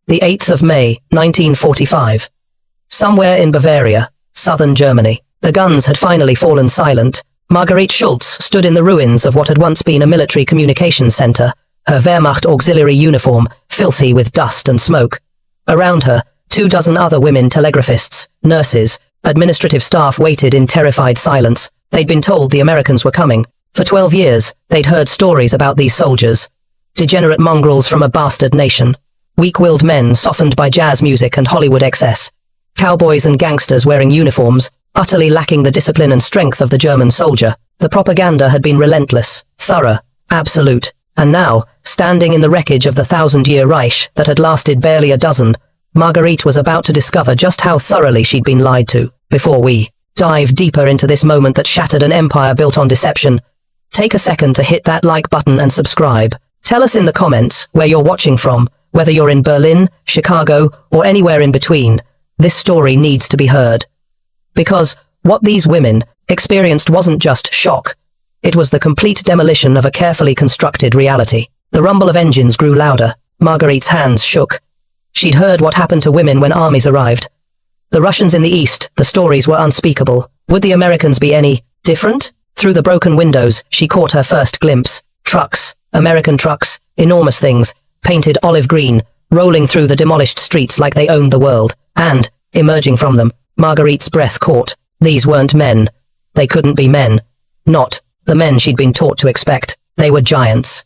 the 8th of May, 1945. Somewhere in Bavaria, southern Germany, the guns had finally fallen silent. Marguerite Schultz stood in the ruins of what had once been a military communications center, her Wehrmacht auxiliary uniform filthy with dust and smoke. Around her, 24 other women telegraphists, nurses, administrative staff waited in terrified silence. They'd been told the Americans were coming. For 12 years, they'd heard stories about these soldiers. Degenerate mongrels from a bastard nation. Weak-willed men softened by jazz music and Hollywood excess. Cowboys and gangsters wearing uniforms, utterly lacking the discipline and strength of the German soldier. The propaganda had been relentless, thorough, absolute. And now, standing in the wreckage of the 1,000-year Reich that had lasted barely a dozen, Marguerite was about to discover just how thoroughly she'd been lied to. Before we dive deeper into this moment that shattered an empire built on deception, take a second to hit that like button and subscribe. Tell us in the comments where you're watching from, whether you're in Berlin, Chicago, or anywhere in between. This story needs to be heard. Because what these women experienced wasn't just shock. It was the complete demolition of a carefully constructed reality. The rumble of engines grew louder. Marguerite's hands shook. She'd heard what happened to women when armies arrived. The Russians in the east, the stories were unspeakable. Would the Americans be any different? Through the broken windows, she caught her first glimpse. Trucks, American trucks, enormous things, painted olive green, rolling through the demolished streets like they owned the world. And, emerging from them, Marguerite's breath caught. These weren't men. They couldn't be men. Not the men she'd been taught to expect. They were giants.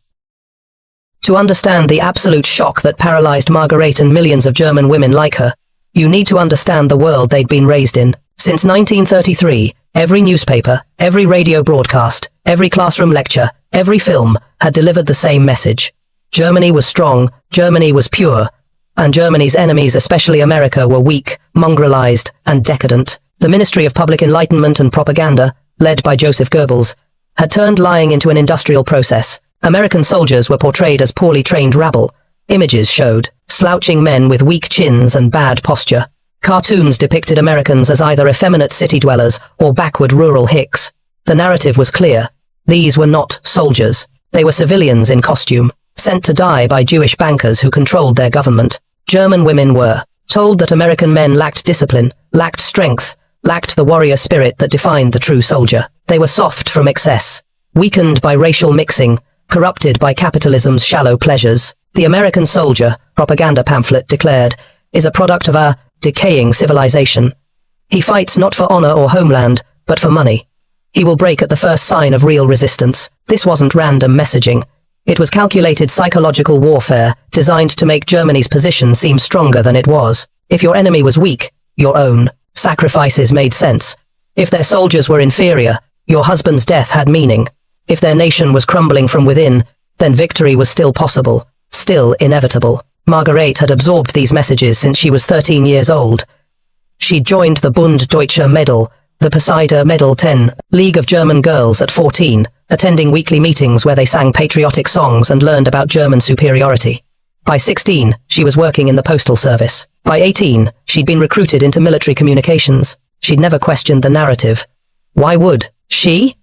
To understand the absolute shock that paralyzed Marguerite and millions of German women like her, you need to understand the world they'd been raised in. Since 1933, every newspaper, every radio broadcast, every classroom lecture, every film had delivered the same message. Germany was strong, Germany was pure, and Germany's enemies, especially America, were weak, mongrelized, and decadent. The Ministry of Public Enlightenment and Propaganda, led by Joseph Goebbels, had turned lying into an industrial process. American soldiers were portrayed as poorly trained rabble. Images showed slouching men with weak chins and bad posture. Cartoons depicted Americans as either effeminate city dwellers or backward rural hicks. The narrative was clear. These were not soldiers. They were civilians in costume, sent to die by Jewish bankers who controlled their government. German women were told that American men lacked discipline, lacked strength, lacked the warrior spirit that defined the true soldier. They were soft from excess, weakened by racial mixing, corrupted by capitalism's shallow pleasures. The American soldier, propaganda pamphlet declared, is a product of a decaying civilization. He fights not for honor or homeland, but for money. He will break at the first sign of real resistance. This wasn't random messaging. It was calculated psychological warfare, designed to make Germany's position seem stronger than it was. If your enemy was weak, your own sacrifices made sense. If their soldiers were inferior, your husband's death had meaning. If their nation was crumbling from within, then victory was still possible, still inevitable. Marguerite had absorbed these messages since she was 13 years old. She joined the Bund Deutscher Medal, the Poseida Medal 10, League of German Girls at 14, attending weekly meetings where they sang patriotic songs and learned about German superiority. By 16, she was working in the postal service. By 18, she'd been recruited into military communications. She'd never questioned the narrative. Why would she?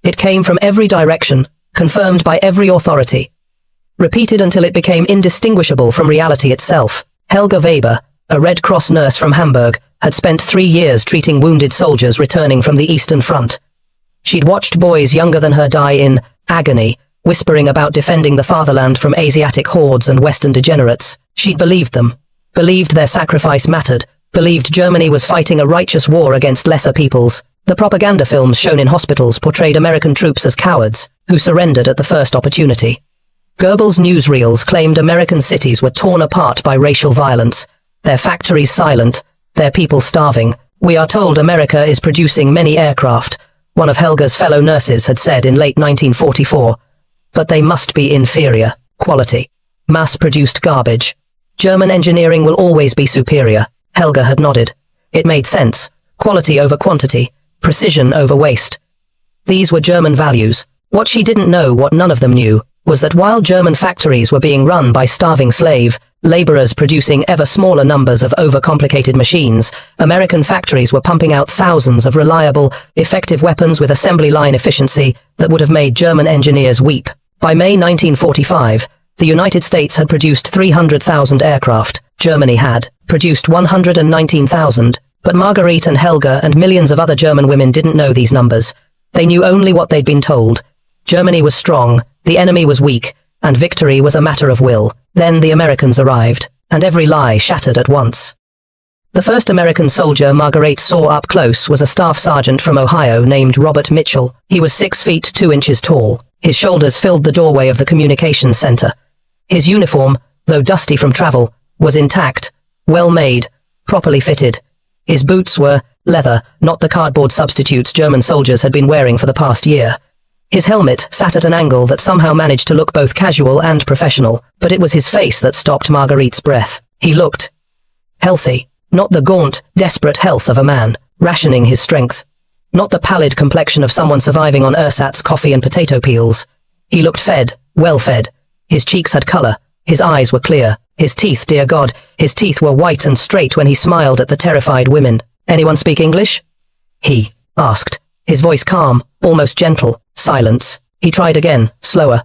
It came from every direction, confirmed by every authority, repeated until it became indistinguishable from reality itself. Helga Weber, a Red Cross nurse from Hamburg, had spent 3 years treating wounded soldiers returning from the Eastern Front. She'd watched boys younger than her die in agony, whispering about defending the fatherland from Asiatic hordes and Western degenerates. She'd believed them, believed their sacrifice mattered, believed Germany was fighting a righteous war against lesser peoples. The propaganda films shown in hospitals portrayed American troops as cowards, who surrendered at the first opportunity. Goebbels' newsreels claimed American cities were torn apart by racial violence, their factories silent, their people starving. We are told America is producing many aircraft, one of Helga's fellow nurses had said in late 1944. But they must be inferior. Quality. Mass-produced garbage. German engineering will always be superior. Helga had nodded. It made sense. Quality over quantity. Precision over waste. These were German values. What she didn't know, what none of them knew, was that while German factories were being run by starving slave laborers producing ever smaller numbers of overcomplicated machines, American factories were pumping out thousands of reliable, effective weapons with assembly line efficiency that would have made German engineers weep. By May 1945, the United States had produced 300,000 aircraft, Germany had produced 119,000, but Marguerite and Helga and millions of other German women didn't know these numbers. They knew only what they'd been told. Germany was strong, the enemy was weak, and victory was a matter of will. Then the Americans arrived, and every lie shattered at once. The first American soldier Marguerite saw up close was a staff sergeant from Ohio named Robert Mitchell. He was 6 feet 2 inches tall. His shoulders filled the doorway of the communications center. His uniform, though dusty from travel, was intact, well made, properly fitted. His boots were leather, not the cardboard substitutes German soldiers had been wearing for the past year. His helmet sat at an angle that somehow managed to look both casual and professional, but it was his face that stopped Marguerite's breath. He looked healthy, not the gaunt, desperate health of a man, rationing his strength. Not the pallid complexion of someone surviving on ersatz coffee and potato peels. He looked fed, well fed. His cheeks had color, his eyes were clear, his teeth, dear God, his teeth were white and straight when he smiled at the terrified women. "Anyone speak English?" he asked, his voice calm, almost gentle. Silence. He tried again, slower.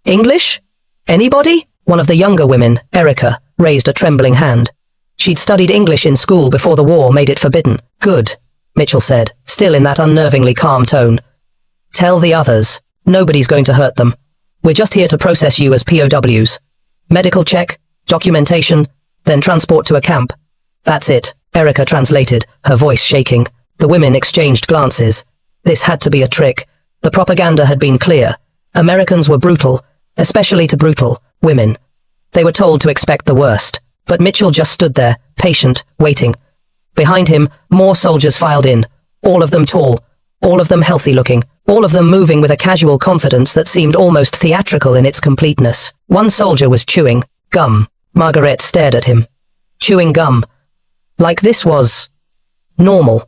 "English? Anybody?" One of the younger women, Erica, raised a trembling hand. She'd studied English in school before the war made it forbidden. "Good," Mitchell said, still in that unnervingly calm tone. "Tell the others. Nobody's going to hurt them. We're just here to process you as POWs. Medical check, documentation, then transport to a camp. That's it," Erica translated, her voice shaking. The women exchanged glances. This had to be a trick. The propaganda had been clear. Americans were brutal, especially to brutal women. They were told to expect the worst. But Mitchell just stood there, patient, waiting. Behind him, more soldiers filed in, all of them tall, all of them healthy-looking, all of them moving with a casual confidence that seemed almost theatrical in its completeness. One soldier was chewing gum. Marguerite stared at him. Chewing gum. Like this was normal.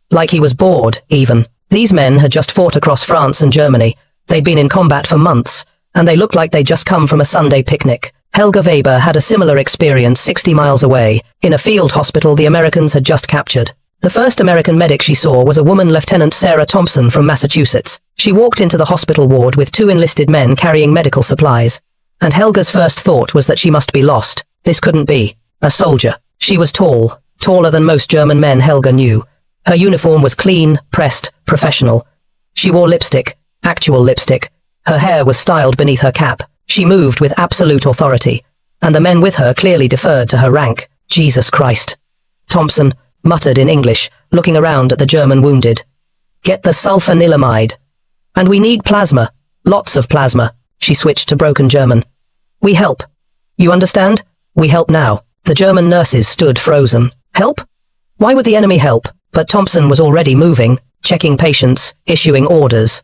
Like he was bored, even. These men had just fought across France and Germany. They'd been in combat for months, and they looked like they'd just come from a Sunday picnic. Helga Weber had a similar experience 60 miles away, in a field hospital the Americans had just captured. The first American medic she saw was a woman, Lieutenant Sarah Thompson from Massachusetts. She walked into the hospital ward with 2 enlisted men carrying medical supplies. And Helga's first thought was that she must be lost. This couldn't be. A soldier. She was tall, taller than most German men Helga knew. Her uniform was clean, pressed, professional. She wore lipstick, actual lipstick. Her hair was styled beneath her cap. She moved with absolute authority, and the men with her clearly deferred to her rank. "Jesus Christ," Thompson muttered in English, looking around at the German wounded. "Get the sulfanilamide. And we need plasma. Lots of plasma." She switched to broken German. "We help. You understand? We help now." The German nurses stood frozen. Help? Why would the enemy help? But Thompson was already moving, checking patients, issuing orders.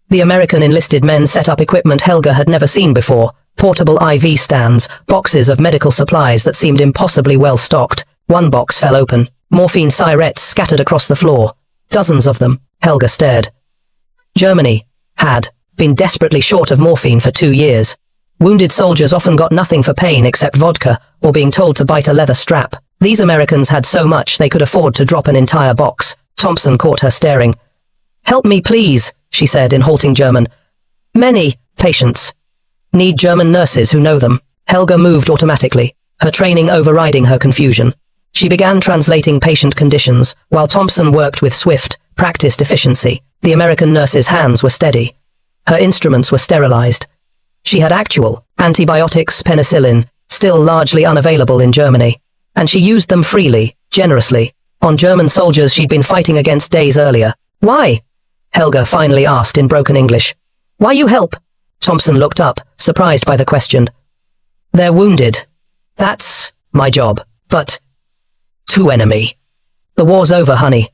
The American enlisted men set up equipment Helga had never seen before. Portable IV stands, boxes of medical supplies that seemed impossibly well stocked. One box fell open. Morphine syrettes scattered across the floor. Dozens of them. Helga stared. Germany had been desperately short of morphine for 2 years. Wounded soldiers often got nothing for pain except vodka, or being told to bite a leather strap. These Americans had so much they could afford to drop an entire box. Thompson caught her staring. "Help me, please," she said in halting German. "Many patients need German nurses who know them." Helga moved automatically, her training overriding her confusion. She began translating patient conditions, while Thompson worked with swift, practiced efficiency. The American nurse's hands were steady. Her instruments were sterilized. She had actual antibiotics, penicillin, still largely unavailable in Germany. And she used them freely, generously, on German soldiers she'd been fighting against days earlier. "Why?" Helga finally asked in broken English. "Why you help?" Thompson looked up, surprised by the question. "They're wounded. That's my job. But to enemy. The war's over, honey.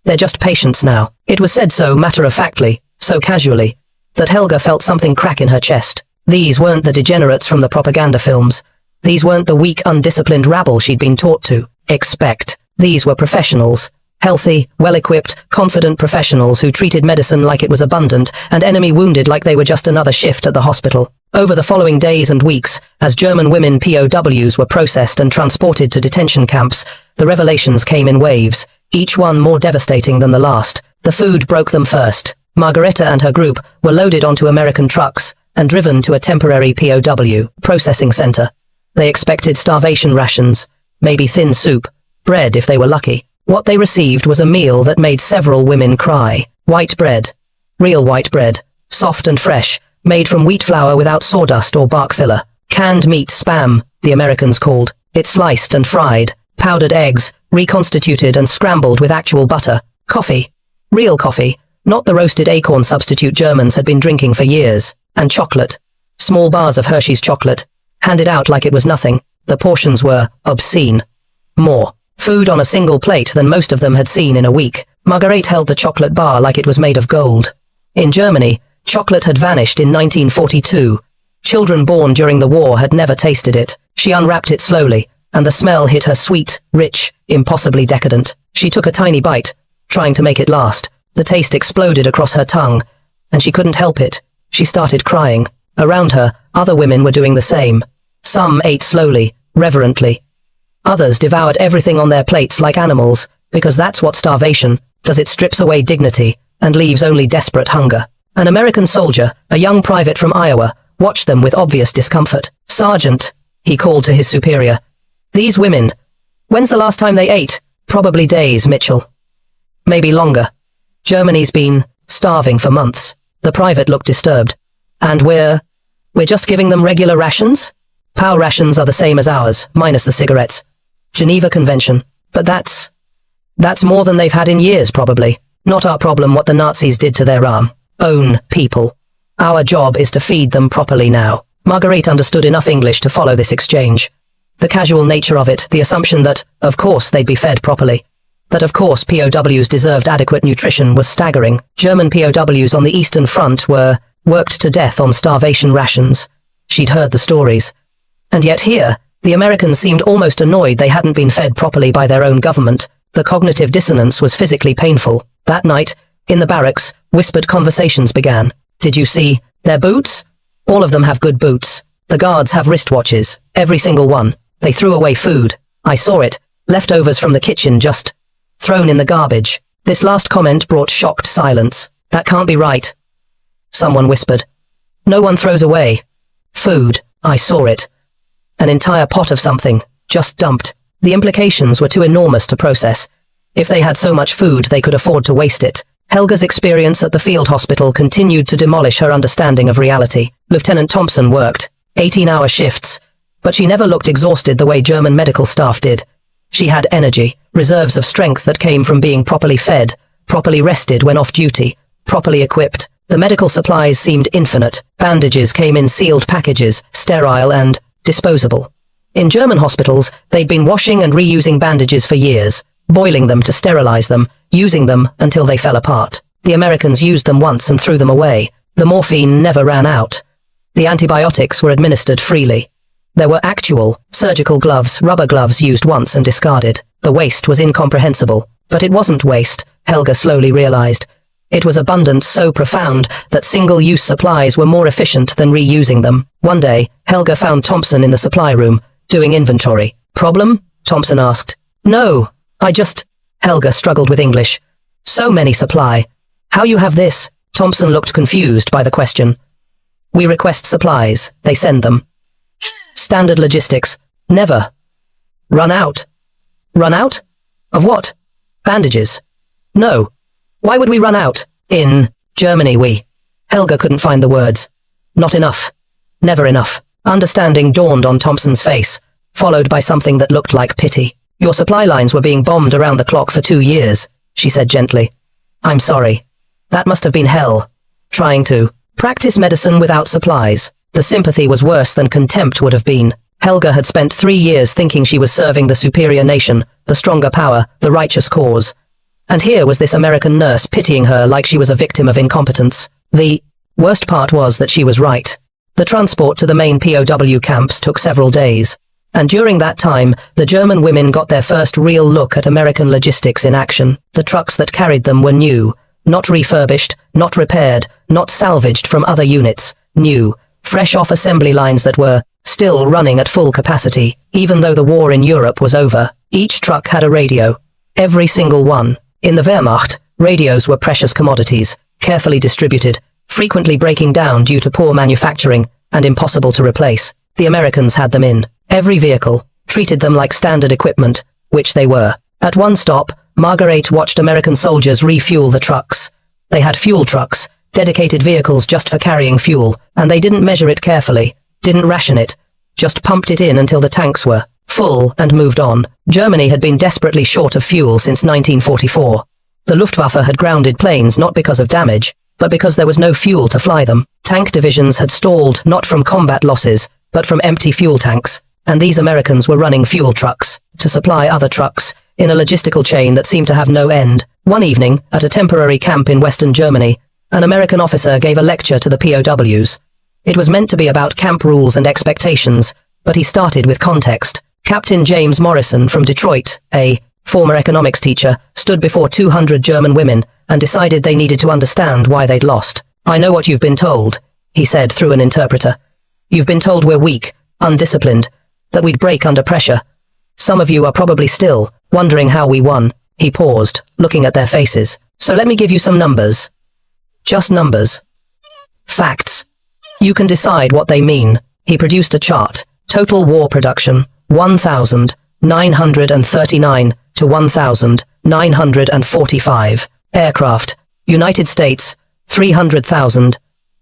They're just patients now." It was said so matter-of-factly, so casually, that Helga felt something crack in her chest. These weren't the degenerates from the propaganda films. These weren't the weak, undisciplined rabble she'd been taught to expect. These were professionals. Healthy, well-equipped, confident professionals who treated medicine like it was abundant and enemy wounded like they were just another shift at the hospital. Over the following days and weeks, as German women POWs were processed and transported to detention camps, the revelations came in waves, each one more devastating than the last. The food broke them first. Margareta and her group were loaded onto American trucks and driven to a temporary POW processing center. They expected starvation rations, maybe thin soup, bread if they were lucky. What they received was a meal that made several women cry. White bread. Real white bread. Soft and fresh, made from wheat flour without sawdust or bark filler. Canned meat spam, the Americans called it, sliced and fried. Powdered eggs, reconstituted and scrambled with actual butter. Coffee. Real coffee, not the roasted acorn substitute Germans had been drinking for years. And chocolate. Small bars of Hershey's chocolate, handed out like it was nothing. The portions were obscene. More food on a single plate than most of them had seen in a week. Marguerite held the chocolate bar like it was made of gold. In Germany, chocolate had vanished in 1942. Children born during the war had never tasted it. She unwrapped it slowly, and the smell hit her sweet, rich, impossibly decadent. She took a tiny bite, trying to make it last. The taste exploded across her tongue, and she couldn't help it. She started crying. Around her, other women were doing the same. Some ate slowly, reverently. Others devoured everything on their plates like animals, because that's what starvation does. It strips away dignity and leaves only desperate hunger. An American soldier, a young private from Iowa, watched them with obvious discomfort. "Sergeant," he called to his superior. "These women, when's the last time they ate?" "Probably days, Mitchell. Maybe longer. Germany's been starving for months." The private looked disturbed. "And we're just giving them regular rations?" "POW rations are the same as ours, minus the cigarettes. Geneva Convention. But that's more than they've had in years, probably. Not our problem what the Nazis did to their own people. Our job is to feed them properly now." Marguerite understood enough English to follow this exchange. The casual nature of it, the assumption that, of course, they'd be fed properly. That, of course, POWs deserved adequate nutrition was staggering. German POWs on the Eastern Front were worked to death on starvation rations. She'd heard the stories. And yet here, the Americans seemed almost annoyed they hadn't been fed properly by their own government. The cognitive dissonance was physically painful. That night, in the barracks, whispered conversations began. "Did you see their boots? All of them have good boots. The guards have wristwatches, every single one. They threw away food. I saw it. Leftovers from the kitchen just thrown in the garbage." This last comment brought shocked silence. "That can't be right," someone whispered. "No one throws away food. I saw it. An entire pot of something, just dumped." The implications were too enormous to process. If they had so much food, they could afford to waste it. Helga's experience at the field hospital continued to demolish her understanding of reality. Lieutenant Thompson worked 18-hour shifts, but she never looked exhausted the way German medical staff did. She had energy, reserves of strength that came from being properly fed, properly rested when off duty, properly equipped. The medical supplies seemed infinite. Bandages came in sealed packages, sterile and disposable. In German hospitals, they'd been washing and reusing bandages for years, boiling them to sterilize them, using them until they fell apart. The Americans used them once and threw them away. The morphine never ran out. The antibiotics were administered freely. There were actual surgical gloves, rubber gloves used once and discarded. The waste was incomprehensible. But it wasn't waste, Helga slowly realized. It was abundance so profound that single-use supplies were more efficient than reusing them. One day, Helga found Thompson in the supply room, doing inventory. "Problem?" Thompson asked. "No, Helga struggled with English. "So many supply. How you have this?" Thompson looked confused by the question. "We request supplies, they send them. Standard logistics. Never. Run out." "Run out? Of what?" "Bandages." "No. Why would we run out? In Germany we..." Helga couldn't find the words. "Not enough. Never enough." Understanding dawned on Thompson's face, followed by something that looked like pity. "Your supply lines were being bombed around the clock for 2 years, she said gently. "I'm sorry. That must have been hell. Trying to practice medicine without supplies." The sympathy was worse than contempt would have been. Helga had spent 3 years thinking she was serving the superior nation, the stronger power, the righteous cause. And here was this American nurse pitying her like she was a victim of incompetence. The worst part was that she was right. The transport to the main POW camps took several days. And during that time, the German women got their first real look at American logistics in action. The trucks that carried them were new, not refurbished, not repaired, not salvaged from other units. New, fresh off assembly lines that were still running at full capacity, even though the war in Europe was over. Each truck had a radio. Every single one. In the Wehrmacht, radios were precious commodities, carefully distributed, frequently breaking down due to poor manufacturing, and impossible to replace. The Americans had them in Every vehicle treated them like standard equipment, which they were. At one stop, Marguerite watched American soldiers refuel the trucks. They had fuel trucks, dedicated vehicles just for carrying fuel, and they didn't measure it carefully, didn't ration it, just pumped it in until the tanks were full and moved on. Germany had been desperately short of fuel since 1944. The Luftwaffe had grounded planes not because of damage, but because there was no fuel to fly them. Tank divisions had stalled not from combat losses, but from empty fuel tanks, and these Americans were running fuel trucks to supply other trucks in a logistical chain that seemed to have no end. One evening, at a temporary camp in Western Germany, an American officer gave a lecture to the POWs. It was meant to be about camp rules and expectations, but he started with context. Captain James Morrison from Detroit, a former economics teacher, stood before 200 German women and decided they needed to understand why they'd lost. "I know what you've been told," he said through an interpreter. "You've been told we're weak, undisciplined, that we'd break under pressure. Some of you are probably still wondering how we won." He paused, looking at their faces. "So let me give you some numbers. Just numbers. Facts. You can decide what they mean." He produced a chart. Total war production, 1,939 to 1,945. Aircraft, United States, 300,000.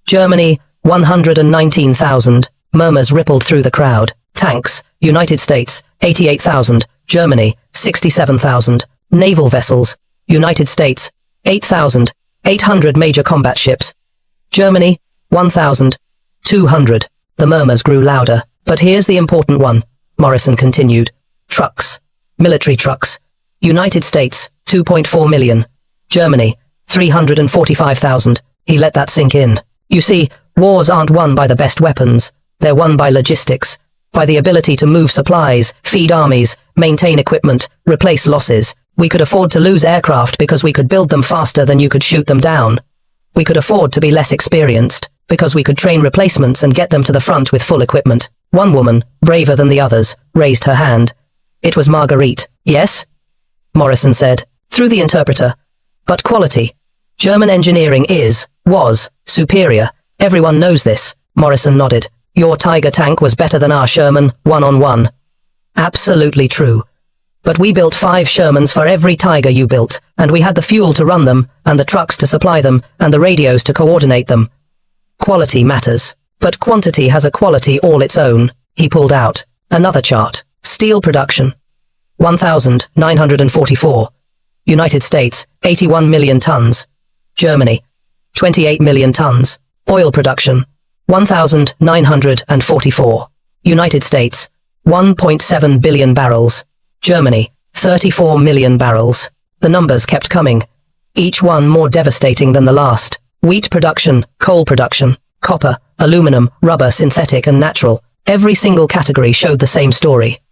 Germany, 119,000. Murmurs rippled through the crowd. Tanks, United States, 88,000. Germany, 67,000. Naval vessels, United States, 8,800 major combat ships. Germany, 1,200. The murmurs grew louder. "But here's the important one," Morrison continued. "Trucks. Military trucks. United States, 2.4 million. Germany, 345,000. He let that sink in. "You see, wars aren't won by the best weapons. They're won by logistics, by the ability to move supplies, feed armies, maintain equipment, replace losses. We could afford to lose aircraft because we could build them faster than you could shoot them down. We could afford to be less experienced because we could train replacements and get them to the front with full equipment." One woman, braver than the others, raised her hand. It was Marguerite. "Yes?" Morrison said, through the interpreter. "But quality. German engineering was superior. Everyone knows this." Morrison nodded. "Your Tiger tank was better than our Sherman, one-on-one." "Absolutely true. But we built 5 Shermans for every Tiger you built, and we had the fuel to run them, and the trucks to supply them, and the radios to coordinate them. Quality matters. But quantity has a quality all its own." He pulled out another chart. Steel production, 1,944. United States, 81 million tons. Germany, 28 million tons. Oil production, 1,944. United States, 1.7 billion barrels. Germany, 34 million barrels. The numbers kept coming, each one more devastating than the last. Wheat production, coal production, copper, aluminum, rubber, synthetic and natural. Every single category showed the same story.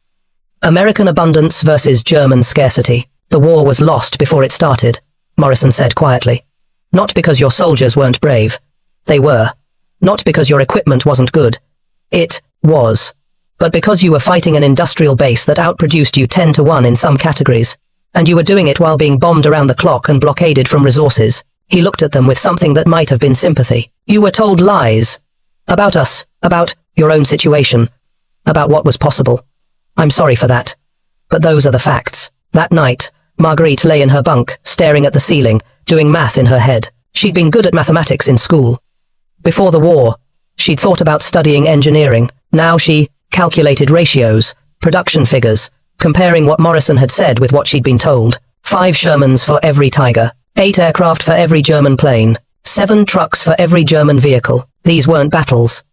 American abundance versus German scarcity. "The war was lost before it started," Morrison said quietly. "Not because your soldiers weren't brave. They were. Not because your equipment wasn't good. It was. But because you were fighting an industrial base that outproduced you 10 to 1 in some categories. And you were doing it while being bombed around the clock and blockaded from resources." He looked at them with something that might have been sympathy. "You were told lies. About us, about your own situation, about what was possible. I'm sorry for that. But those are the facts." That night, Marguerite lay in her bunk, staring at the ceiling, doing math in her head. She'd been good at mathematics in school. Before the war, she'd thought about studying engineering. Now she calculated ratios, production figures, comparing what Morrison had said with what she'd been told. 5 Shermans for every Tiger. 8 aircraft for every German plane. 7 trucks for every German vehicle. These weren't battles.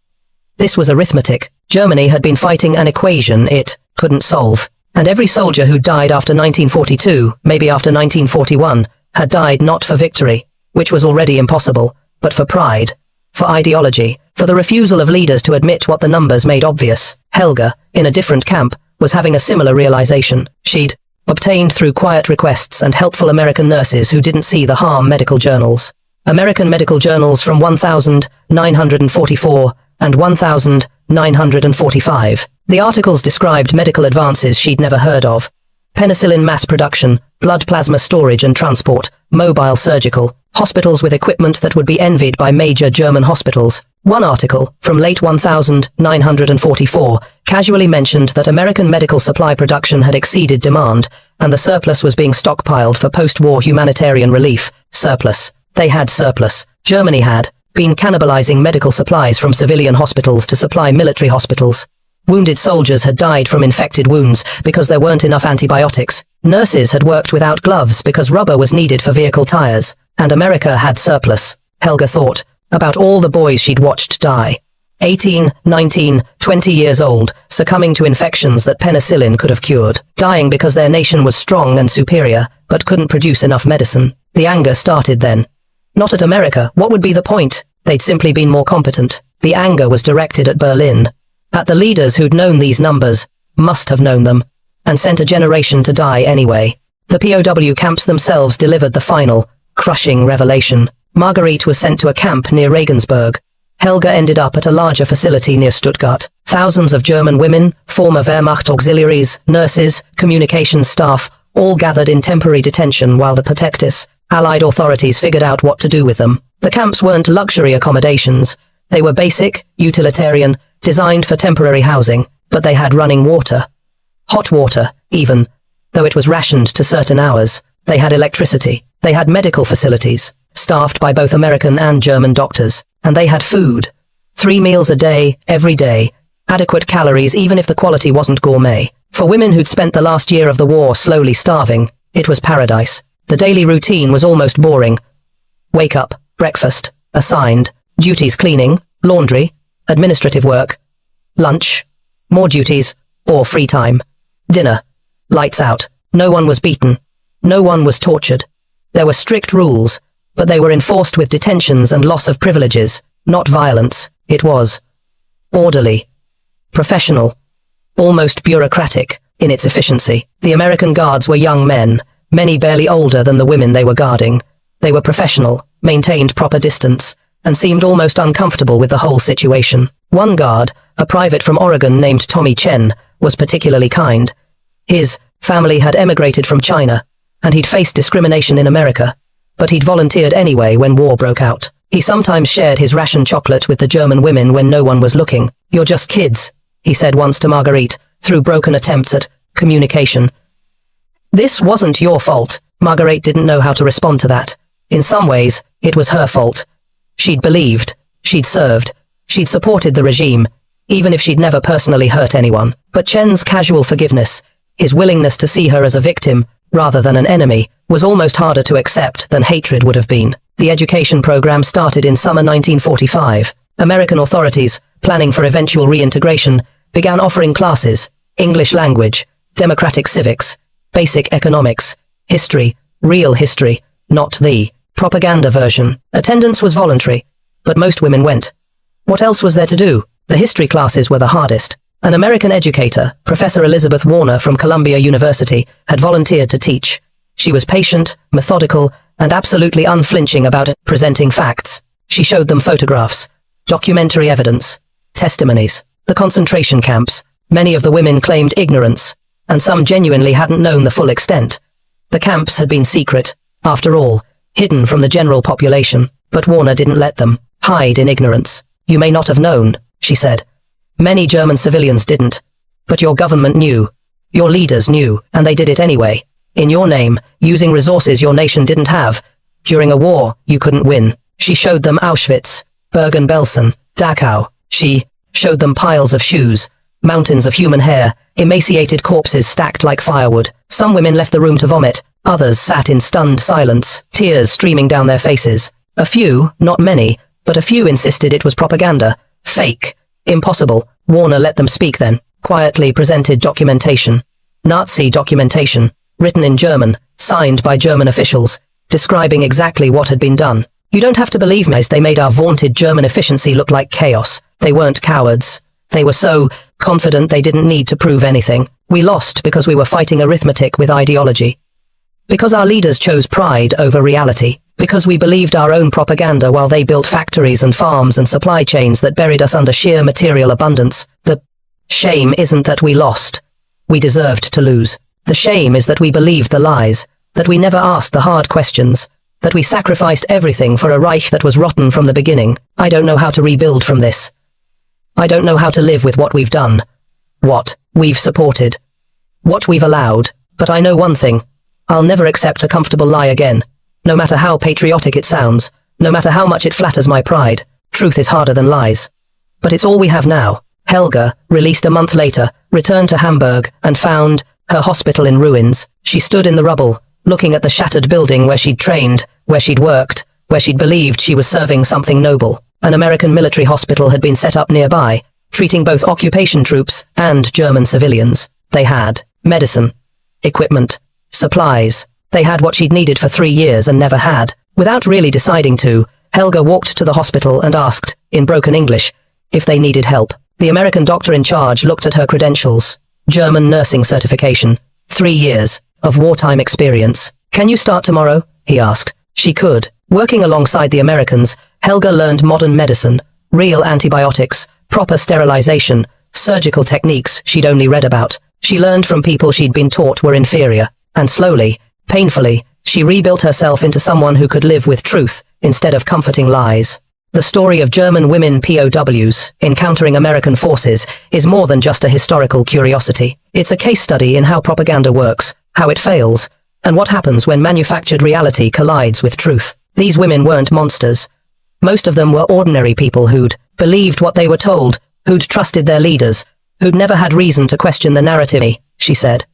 This was arithmetic. Germany had been fighting an equation it couldn't solve. And every soldier who died after 1942, maybe after 1941, had died not for victory, which was already impossible, but for pride, for ideology, for the refusal of leaders to admit what the numbers made obvious. Helga, in a different camp, was having a similar realization. She'd obtained through quiet requests and helpful American nurses who didn't see the harm medical journals. American medical journals from 1,944 and 1,945. The articles described medical advances she'd never heard of. Penicillin mass production, blood plasma storage and transport, mobile surgical, hospitals with equipment that would be envied by major German hospitals. One article, from late 1944, casually mentioned that American medical supply production had exceeded demand, and the surplus was being stockpiled for post-war humanitarian relief. Surplus. They had surplus. Germany had been cannibalizing medical supplies from civilian hospitals to supply military hospitals. Wounded soldiers had died from infected wounds because there weren't enough antibiotics. Nurses had worked without gloves because rubber was needed for vehicle tires. And America had surplus. Helga thought about all the boys she'd watched die. 18, 19, 20 years old, succumbing to infections that penicillin could have cured. Dying because their nation was strong and superior, but couldn't produce enough medicine. The anger started then. Not at America. What would be the point? They'd simply been more competent. The anger was directed at Berlin. At the leaders who'd known these numbers, must have known them, and sent a generation to die anyway. The POW camps themselves delivered the final, crushing revelation. Marguerite was sent to a camp near Regensburg. Helga ended up at a larger facility near Stuttgart. Thousands of German women, former Wehrmacht auxiliaries, nurses, communications staff, all gathered in temporary detention while the Protectus, Allied authorities figured out what to do with them. The camps weren't luxury accommodations. They were basic, utilitarian, designed for temporary housing, but they had running water. Hot water, even, though it was rationed to certain hours. They had electricity. They had medical facilities, staffed by both American and German doctors. And they had food. 3 meals a day, every day. Adequate calories even if the quality wasn't gourmet. For women who'd spent the last year of the war slowly starving, it was paradise. The daily routine was almost boring. Wake up, breakfast, assigned, duties cleaning, laundry, administrative work, lunch, more duties, or free time. Dinner. Lights out. No one was beaten. No one was tortured. There were strict rules, but they were enforced with detentions and loss of privileges, not violence. It was orderly, professional, almost bureaucratic in its efficiency. The American guards were young men, many barely older than the women they were guarding. They were professional, maintained proper distance, and seemed almost uncomfortable with the whole situation. One guard, a private from Oregon named Tommy Chen, was particularly kind. His family had emigrated from China, and he'd faced discrimination in America, but he'd volunteered anyway when war broke out. He sometimes shared his ration chocolate with the German women when no one was looking. "You're just kids," he said once to Marguerite, through broken attempts at communication. This wasn't your fault. Marguerite didn't know how to respond to that. In some ways, it was her fault. She'd believed, she'd served, she'd supported the regime, even if she'd never personally hurt anyone. But Chen's casual forgiveness, his willingness to see her as a victim, rather than an enemy, was almost harder to accept than hatred would have been. The education program started in summer 1945. American authorities, planning for eventual reintegration, began offering classes: English language, democratic civics, basic economics, history, real history, not the propaganda version. Attendance was voluntary, but most women went. What else was there to do? The history classes were the hardest. An American educator, Professor Elizabeth Warner from Columbia University, had volunteered to teach. She was patient, methodical, and absolutely unflinching about presenting facts. She showed them photographs, documentary evidence, testimonies. The concentration camps. Many of the women claimed ignorance, and some genuinely hadn't known the full extent. The camps had been secret, after all, hidden from the general population, but Warner didn't let them hide in ignorance. "You may not have known," she said. "Many German civilians didn't. But your government knew. Your leaders knew, and they did it anyway. In your name, using resources your nation didn't have. During a war, you couldn't win." She showed them Auschwitz, Bergen-Belsen, Dachau. She showed them piles of shoes, mountains of human hair, emaciated corpses stacked like firewood. Some women left the room to vomit. Others sat in stunned silence, tears streaming down their faces. A few, not many, but a few insisted it was propaganda. Fake. Impossible. Warner let them speak then. Quietly presented documentation. Nazi documentation. Written in German, signed by German officials, describing exactly what had been done. "You don't have to believe me. They made our vaunted German efficiency look like chaos. They weren't cowards. They were so confident they didn't need to prove anything. We lost because we were fighting arithmetic with ideology. Because our leaders chose pride over reality. Because we believed our own propaganda while they built factories and farms and supply chains that buried us under sheer material abundance. The shame isn't that we lost. We deserved to lose. The shame is that we believed the lies, that we never asked the hard questions, That we sacrificed everything for a Reich that was rotten from the beginning. I don't know how to rebuild from this. I don't know how to live with what we've done. What we've supported. What we've allowed. But I know one thing. I'll never accept a comfortable lie again. No matter how patriotic it sounds. No matter how much it flatters my pride. Truth is harder than lies. But it's all we have now. Helga, released a month later, returned to Hamburg and found her hospital in ruins. She stood in the rubble, looking at the shattered building where she'd trained, where she'd worked, where she'd believed she was serving something noble. An American military hospital had been set up nearby, treating both occupation troops and German civilians. They had medicine, equipment, supplies. They had what she'd needed for 3 years and never had. Without really deciding to, Helga walked to the hospital and asked, in broken English, if they needed help. The American doctor in charge looked at her credentials. German nursing certification. 3 years of wartime experience. Can you start tomorrow? He asked. She could. Working alongside the Americans, Helga learned modern medicine, real antibiotics, proper sterilization, surgical techniques she'd only read about. She learned from people she'd been taught were inferior. And slowly, painfully, she rebuilt herself into someone who could live with truth instead of comforting lies. The story of German women POWs encountering American forces is more than just a historical curiosity. It's a case study in how propaganda works, how it fails, and what happens when manufactured reality collides with truth. These women weren't monsters. Most of them were ordinary people who'd believed what they were told, who'd trusted their leaders, who'd never had reason to question the narrative, she said.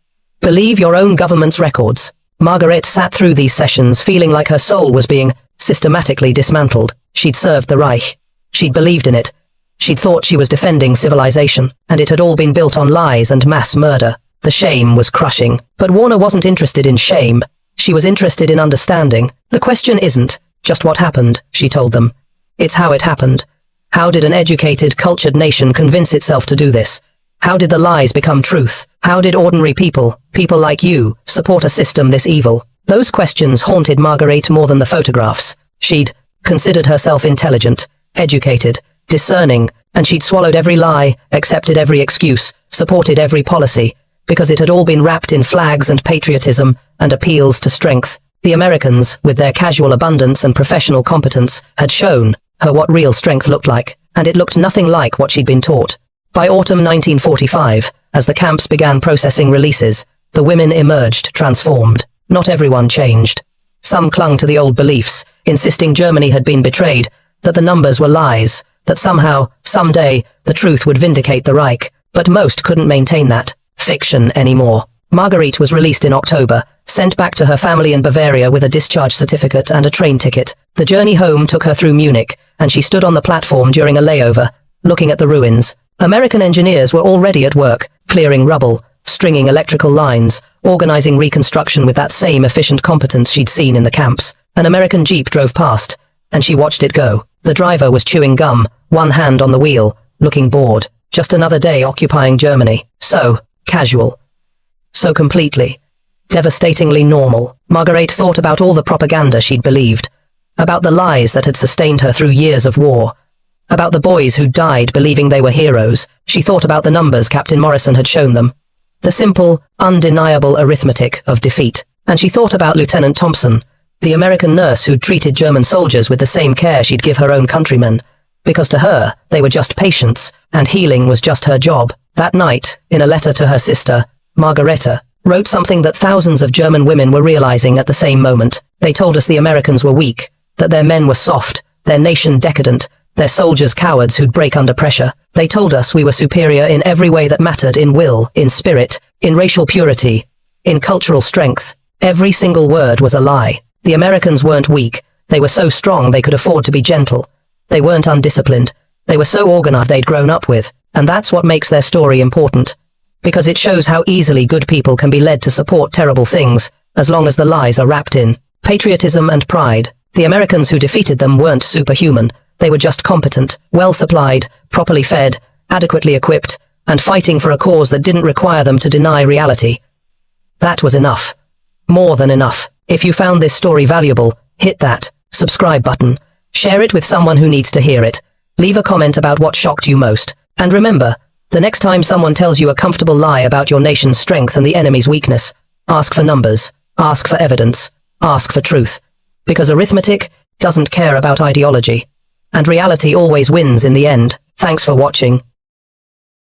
Believe your own government's records. Margaret sat through these sessions feeling like her soul was being systematically dismantled. She'd served the Reich. She'd believed in it. She'd thought she was defending civilization, and it had all been built on lies and mass murder. The shame was crushing. But Warner wasn't interested in shame. She was interested in understanding. The question isn't just what happened, she told them. It's how it happened. How did an educated, cultured nation convince itself to do this? How did the lies become truth? How did ordinary people like you, support a system this evil? Those questions haunted Marguerite more than the photographs. She'd considered herself intelligent, educated, discerning, and she'd swallowed every lie, accepted every excuse, supported every policy, because it had all been wrapped in flags and patriotism and appeals to strength. The Americans, with their casual abundance and professional competence, had shown her what real strength looked like, and it looked nothing like what she'd been taught. By autumn 1945, as the camps began processing releases, the women emerged transformed. Not everyone changed. Some clung to the old beliefs, insisting Germany had been betrayed, that the numbers were lies, that somehow, someday, the truth would vindicate the Reich, but most couldn't maintain that fiction anymore. Marguerite was released in October, sent back to her family in Bavaria with a discharge certificate and a train ticket. The journey home took her through Munich, and she stood on the platform during a layover, looking at the ruins. American engineers were already at work, clearing rubble, stringing electrical lines, organizing reconstruction with that same efficient competence she'd seen in the camps. An American jeep drove past, and she watched it go. The driver was chewing gum, one hand on the wheel, looking bored. Just another day occupying Germany. So casual. So completely, devastatingly normal. Marguerite thought about all the propaganda she'd believed, about the lies that had sustained her through years of war, about the boys who died believing they were heroes. She thought about the numbers Captain Morrison had shown them, the simple, undeniable arithmetic of defeat. And she thought about Lieutenant Thompson, the American nurse who'd treated German soldiers with the same care she'd give her own countrymen, because to her, they were just patients, and healing was just her job. That night, in a letter to her sister, Margareta wrote something that thousands of German women were realizing at the same moment. They told us the Americans were weak, that their men were soft, their nation decadent, their soldiers cowards who'd break under pressure. They told us we were superior in every way that mattered, in will, in spirit, in racial purity, in cultural strength. Every single word was a lie. The Americans weren't weak. They were so strong they could afford to be gentle. They weren't undisciplined. They were so organized they'd grown up with. And that's what makes their story important. Because it shows how easily good people can be led to support terrible things, as long as the lies are wrapped in patriotism and pride. The Americans who defeated them weren't superhuman. They were just competent, well-supplied, properly fed, adequately equipped, and fighting for a cause that didn't require them to deny reality. That was enough. More than enough. If you found this story valuable, hit that subscribe button. Share it with someone who needs to hear it. Leave a comment about what shocked you most. And remember, the next time someone tells you a comfortable lie about your nation's strength and the enemy's weakness, ask for numbers, ask for evidence, ask for truth. because arithmetic doesn't care about ideology. And reality always wins in the end. Thanks for watching.